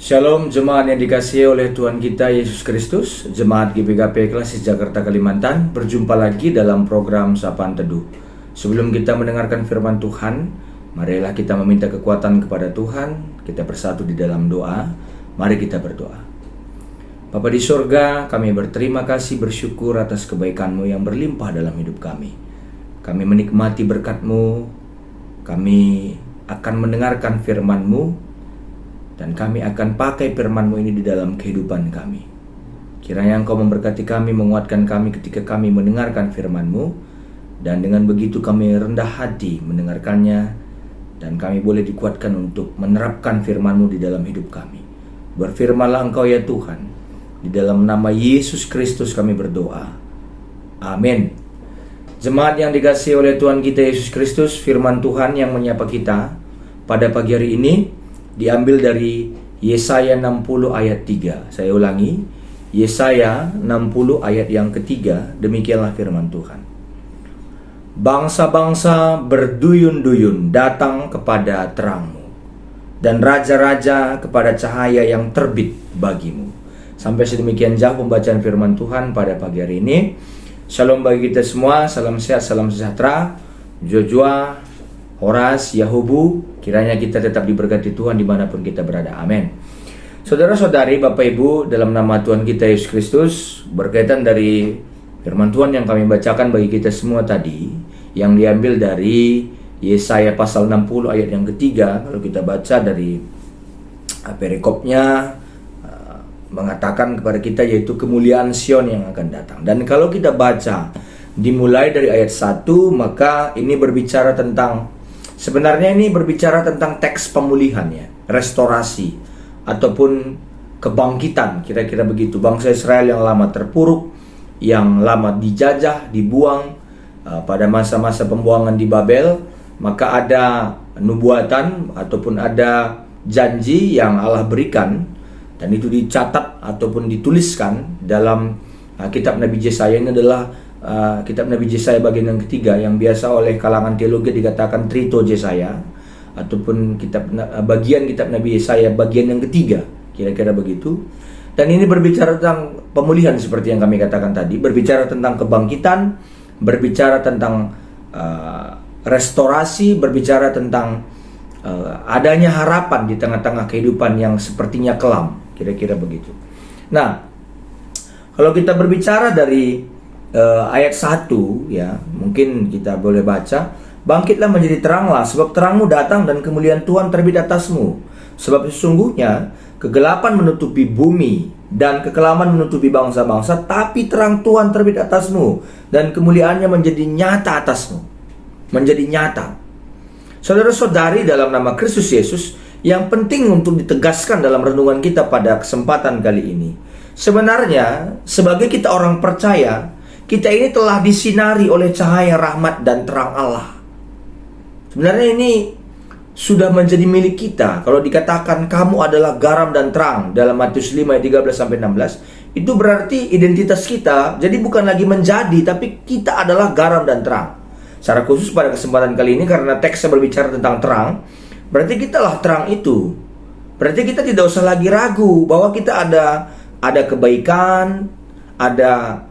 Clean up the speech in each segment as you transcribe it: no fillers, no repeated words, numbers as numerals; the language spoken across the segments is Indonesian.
Shalom jemaat yang dikasihi oleh Tuhan kita Yesus Kristus, Jemaat GPKP Eklesis Jakarta Kalimantan, berjumpa lagi dalam program Sapaan Teduh. Sebelum kita mendengarkan firman Tuhan, marilah kita meminta kekuatan kepada Tuhan. Kita bersatu di dalam doa. Mari kita berdoa. Bapa di surga, kami berterima kasih, bersyukur atas kebaikan-Mu yang berlimpah dalam hidup kami. Kami menikmati berkat-Mu, kami akan mendengarkan firman-Mu, dan kami akan pakai firman-Mu ini di dalam kehidupan kami. Kiranya Engkau memberkati kami, menguatkan kami ketika kami mendengarkan firman-Mu, dan dengan begitu kami rendah hati mendengarkannya, dan kami boleh dikuatkan untuk menerapkan firman-Mu di dalam hidup kami. Berfirmanlah Engkau ya Tuhan, di dalam nama Yesus Kristus kami berdoa. Amin. Jemaat yang dikasihi oleh Tuhan kita Yesus Kristus, firman Tuhan yang menyapa kita pada pagi hari ini diambil dari Yesaya 60 ayat 3. Saya ulangi, Yesaya 60 ayat yang ketiga. Demikianlah firman Tuhan. Bangsa-bangsa berduyun-duyun datang kepada terang-Mu, dan raja-raja kepada cahaya yang terbit bagi-Mu. Sampai sedemikian jauh pembacaan firman Tuhan pada pagi hari ini. Shalom bagi kita semua, salam sehat, salam sejahtera. Joshua, Horas, Yahubu, kiranya kita tetap diberkati Tuhan dimanapun kita berada. Amin. Saudara-saudari, Bapak Ibu, dalam nama Tuhan kita Yesus Kristus, berkaitan dari firman Tuhan yang kami bacakan bagi kita semua tadi, yang diambil dari Yesaya pasal 60 ayat yang ketiga. Kalau kita baca dari perikopnya, mengatakan kepada kita yaitu kemuliaan Sion yang akan datang. Dan kalau kita baca dimulai dari ayat 1, maka ini berbicara tentang, sebenarnya ini berbicara tentang teks pemulihan ya, restorasi ataupun kebangkitan, kira-kira begitu. Bangsa Israel yang lama terpuruk, yang lama dijajah, dibuang pada masa-masa pembuangan di Babel, maka ada nubuatan ataupun ada janji yang Allah berikan, dan itu dicatat ataupun dituliskan dalam kitab Nabi Yesaya. Ini adalah kitab Nabi Yesaya bagian yang ketiga, yang biasa oleh kalangan teologi dikatakan Trito Yesaya, ataupun bagian kitab Nabi Yesaya bagian yang ketiga, kira-kira begitu. Dan ini berbicara tentang pemulihan seperti yang kami katakan tadi, berbicara tentang kebangkitan, berbicara tentang restorasi, berbicara tentang adanya harapan di tengah-tengah kehidupan yang sepertinya kelam, kira-kira begitu. Nah, kalau kita berbicara dari ayat 1 ya, mungkin kita boleh baca, bangkitlah menjadi teranglah, sebab terangmu datang dan kemuliaan Tuhan terbit atasmu. Sebab sesungguhnya kegelapan menutupi bumi dan kekelaman menutupi bangsa-bangsa, tapi terang Tuhan terbit atasmu dan kemuliaannya menjadi nyata atasmu. Menjadi nyata. Saudara-saudari, dalam nama Kristus Yesus, yang penting untuk ditegaskan dalam renungan kita pada kesempatan kali ini, sebenarnya sebagai kita orang percaya, kita ini telah disinari oleh cahaya rahmat dan terang Allah. Sebenarnya ini sudah menjadi milik kita. Kalau dikatakan kamu adalah garam dan terang dalam Matius 5 ayat 13-16, itu berarti identitas kita jadi bukan lagi menjadi, tapi kita adalah garam dan terang. Secara khusus pada kesempatan kali ini, karena teksnya berbicara tentang terang, berarti kita lah terang itu. Berarti kita tidak usah lagi ragu bahwa kita ada kebaikan, ada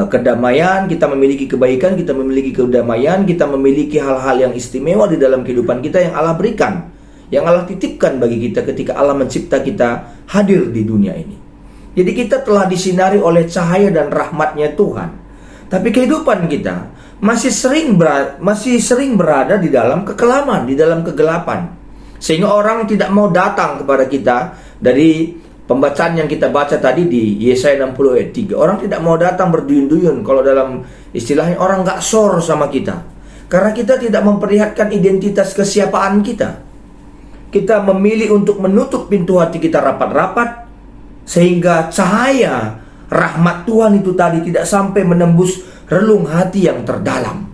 kedamaian, kita memiliki kebaikan, kita memiliki kedamaian, kita memiliki hal-hal yang istimewa di dalam kehidupan kita yang Allah berikan, yang Allah titipkan bagi kita ketika Allah mencipta kita hadir di dunia ini. Jadi kita telah disinari oleh cahaya dan rahmatnya Tuhan. Tapi kehidupan kita masih sering berada di dalam kekelaman, di dalam kegelapan, sehingga orang tidak mau datang kepada kita. Dari pembacaan yang kita baca tadi di Yesaya 60 ayat 3, orang tidak mau datang berduyun-duyun. Kalau dalam istilahnya, orang gak sor sama kita, karena kita tidak memperlihatkan identitas kesiapaan kita. Kita memilih untuk menutup pintu hati kita rapat-rapat, sehingga cahaya rahmat Tuhan itu tadi tidak sampai menembus relung hati yang terdalam,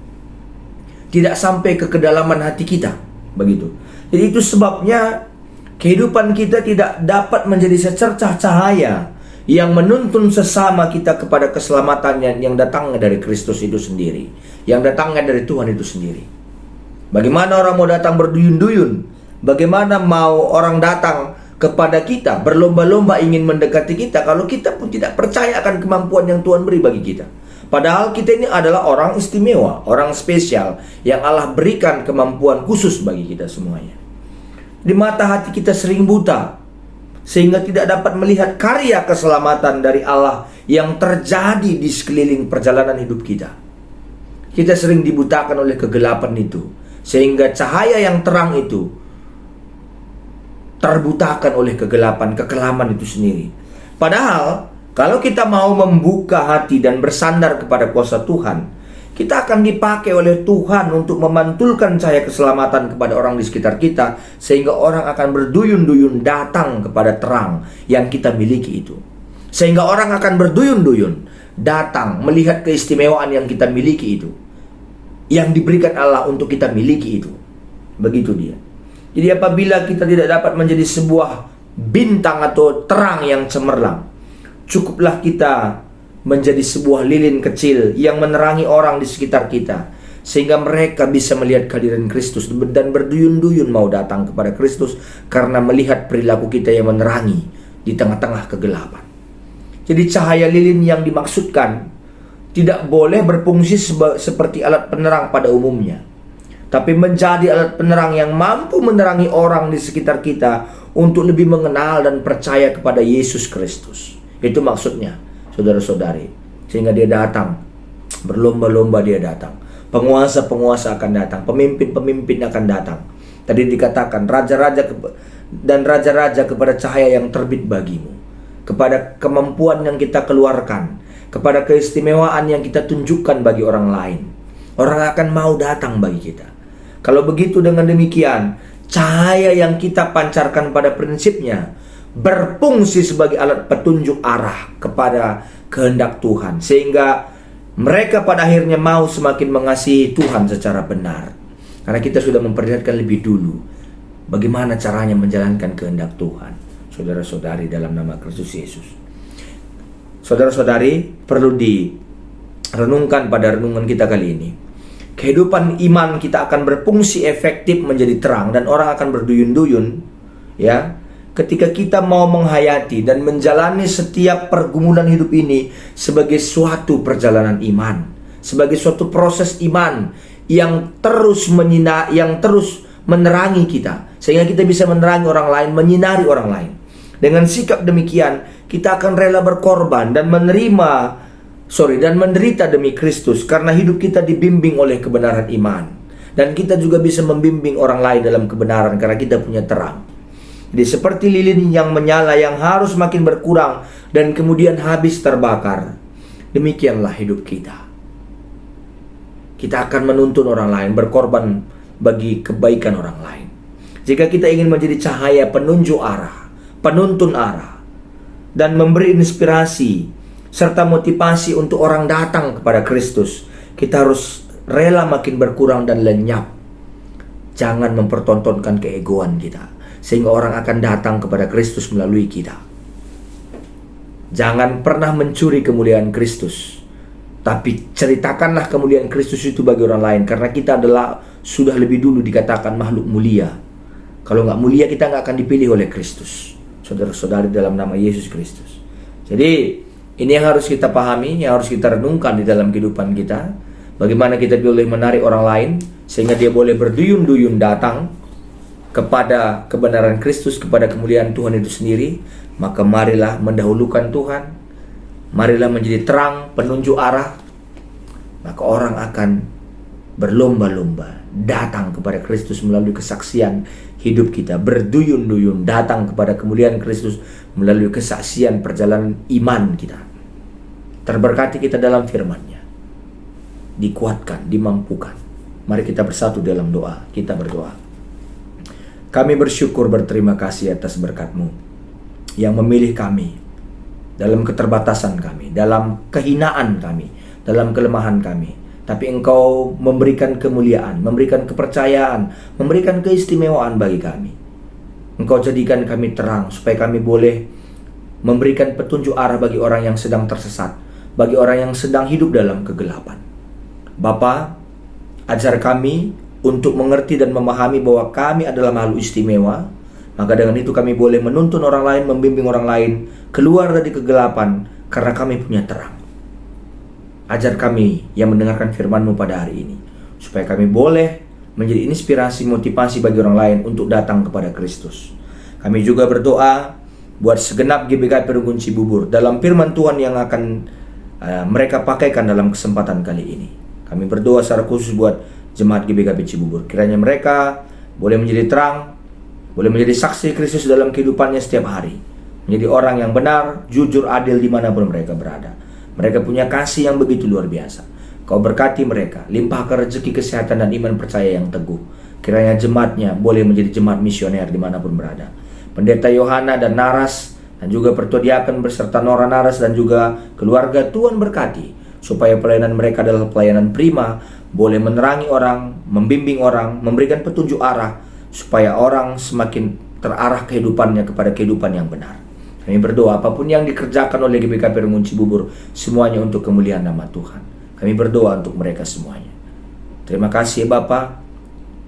tidak sampai ke kedalaman hati kita, begitu. Jadi itu sebabnya kehidupan kita tidak dapat menjadi secercah cahaya yang menuntun sesama kita kepada keselamatan yang datangnya dari Kristus itu sendiri, yang datangnya dari Tuhan itu sendiri. Bagaimana orang mau datang berduyun-duyun? Bagaimana mau orang datang kepada kita, berlomba-lomba ingin mendekati kita, kalau kita pun tidak percaya akan kemampuan yang Tuhan beri bagi kita. Padahal kita ini adalah orang istimewa, orang spesial, yang Allah berikan kemampuan khusus bagi kita semuanya. Di mata hati kita sering buta, sehingga tidak dapat melihat karya keselamatan dari Allah yang terjadi di sekeliling perjalanan hidup kita. Kita sering dibutakan oleh kegelapan itu, sehingga cahaya yang terang itu terbutakan oleh kegelapan, kekelaman itu sendiri. Padahal, kalau kita mau membuka hati dan bersandar kepada kuasa Tuhan, kita akan dipakai oleh Tuhan untuk memantulkan cahaya keselamatan kepada orang di sekitar kita, sehingga orang akan berduyun-duyun datang kepada terang yang kita miliki itu. Sehingga orang akan berduyun-duyun datang melihat keistimewaan yang kita miliki itu, yang diberikan Allah untuk kita miliki itu. Begitu dia. Jadi apabila kita tidak dapat menjadi sebuah bintang atau terang yang cemerlang, cukuplah kita menjadi sebuah lilin kecil yang menerangi orang di sekitar kita, sehingga mereka bisa melihat kehadiran Kristus dan berduyun-duyun mau datang kepada Kristus karena melihat perilaku kita yang menerangi di tengah-tengah kegelapan. Jadi cahaya lilin yang dimaksudkan tidak boleh berfungsi seperti alat penerang pada umumnya, tapi menjadi alat penerang yang mampu menerangi orang di sekitar kita untuk lebih mengenal dan percaya kepada Yesus Kristus. Itu maksudnya, saudara-saudari. Sehingga dia datang, berlomba-lomba dia datang. Penguasa-penguasa akan datang, pemimpin-pemimpin akan datang. Tadi dikatakan, raja-raja kepada cahaya yang terbit bagimu, kepada kemampuan yang kita keluarkan, kepada keistimewaan yang kita tunjukkan bagi orang lain. Orang akan mau datang bagi kita. Kalau begitu, dengan demikian, cahaya yang kita pancarkan pada prinsipnya berfungsi sebagai alat petunjuk arah kepada kehendak Tuhan, sehingga mereka pada akhirnya mau semakin mengasihi Tuhan secara benar, karena kita sudah memperlihatkan lebih dulu bagaimana caranya menjalankan kehendak Tuhan. Saudara-saudari, dalam nama Kristus Yesus, saudara-saudari, perlu direnungkan pada renungan kita kali ini. Kehidupan iman kita akan berfungsi efektif menjadi terang, dan orang akan berduyun-duyun, ya, ketika kita mau menghayati dan menjalani setiap pergumulan hidup ini sebagai suatu perjalanan iman, sebagai suatu proses iman yang terus menerangi kita, sehingga kita bisa menerangi orang lain, menyinari orang lain. Dengan sikap demikian, kita akan rela berkorban dan menderita demi Kristus, karena hidup kita dibimbing oleh kebenaran iman, dan kita juga bisa membimbing orang lain dalam kebenaran karena kita punya terang. Jadi seperti lilin yang menyala yang harus makin berkurang dan kemudian habis terbakar, demikianlah hidup kita. Kita akan menuntun orang lain, berkorban bagi kebaikan orang lain. Jika kita ingin menjadi cahaya penunjuk arah, penuntun arah, dan memberi inspirasi serta motivasi untuk orang datang kepada Kristus, kita harus rela makin berkurang dan lenyap. Jangan mempertontonkan keegoan kita, sehingga orang akan datang kepada Kristus melalui kita. Jangan pernah mencuri kemuliaan Kristus, tapi ceritakanlah kemuliaan Kristus itu bagi orang lain, karena kita sudah lebih dulu dikatakan makhluk mulia. Kalau nggak mulia, kita nggak akan dipilih oleh Kristus. Saudara-saudari, dalam nama Yesus Kristus. Jadi ini yang harus kita pahami, yang harus kita renungkan di dalam kehidupan kita. Bagaimana kita boleh menarik orang lain sehingga dia boleh berduyun-duyun datang kepada kebenaran Kristus, kepada kemuliaan Tuhan itu sendiri. Maka marilah mendahulukan Tuhan, marilah menjadi terang penunjuk arah. Maka orang akan berlomba-lomba datang kepada Kristus melalui kesaksian hidup kita, berduyun-duyun datang kepada kemuliaan Kristus melalui kesaksian perjalanan iman kita. Terberkati kita dalam firman-Nya, dikuatkan, dimampukan. Mari kita bersatu dalam doa. Kita berdoa. Kami bersyukur, berterima kasih atas berkat-Mu yang memilih kami dalam keterbatasan kami, dalam kehinaan kami, dalam kelemahan kami. Tapi Engkau memberikan kemuliaan, memberikan kepercayaan, memberikan keistimewaan bagi kami. Engkau jadikan kami terang supaya kami boleh memberikan petunjuk arah bagi orang yang sedang tersesat, bagi orang yang sedang hidup dalam kegelapan. Bapa, ajar kami untuk mengerti dan memahami bahwa kami adalah makhluk istimewa, Maka dengan itu kami boleh menuntun orang lain, membimbing orang lain keluar dari kegelapan, karena kami punya terang. Ajar kami yang mendengarkan firman-Mu pada hari ini, supaya kami boleh menjadi inspirasi, motivasi bagi orang lain untuk datang kepada Kristus. Kami juga berdoa buat segenap GBK Perunggun Cibubur dalam firman Tuhan yang akan mereka pakaikan dalam kesempatan kali ini. Kami berdoa secara khusus buat jemaat GBK Cibubur. Kiranya mereka boleh menjadi terang, boleh menjadi saksi Kristus dalam kehidupannya setiap hari. Menjadi orang yang benar, jujur, adil dimanapun mereka berada. Mereka punya kasih yang begitu luar biasa. Kau berkati mereka, limpahkan rezeki, kesehatan, dan iman percaya yang teguh. Kiranya jemaatnya boleh menjadi jemaat misioner dimanapun berada. Pendeta Yohana dan Naras, dan juga Pertua Diaken beserta Nora Naras dan juga keluarga, Tuhan berkati, supaya pelayanan mereka adalah pelayanan prima, boleh menerangi orang, membimbing orang, memberikan petunjuk arah, supaya orang semakin terarah kehidupannya kepada kehidupan yang benar. Kami berdoa apapun yang dikerjakan oleh GBK Perunggun Cibubur, semuanya untuk kemuliaan nama Tuhan. Kami berdoa untuk mereka semuanya. Terima kasih Bapa.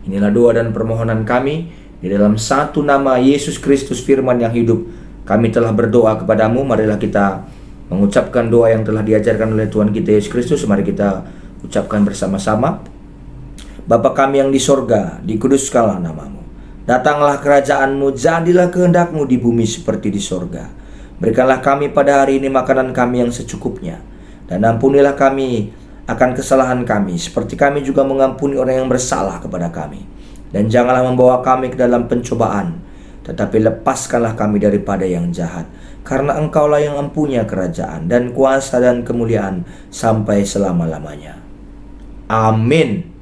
Inilah doa dan permohonan kami di dalam satu nama Yesus Kristus firman yang hidup. Kami telah berdoa kepadamu. Marilah kita mengucapkan doa yang telah diajarkan oleh Tuhan kita Yesus Kristus. Mari kita ucapkan bersama-sama. Bapa kami yang di sorga, dikuduskanlah namamu. Datanglah kerajaanmu, jadilah kehendakmu di bumi seperti di sorga. Berikanlah kami pada hari ini makanan kami yang secukupnya. Dan ampunilah kami akan kesalahan kami, seperti kami juga mengampuni orang yang bersalah kepada kami. Dan janganlah membawa kami ke dalam pencobaan, tetapi lepaskanlah kami daripada yang jahat. Karena Engkaulah yang mempunyai kerajaan dan kuasa dan kemuliaan sampai selama-lamanya. Amin.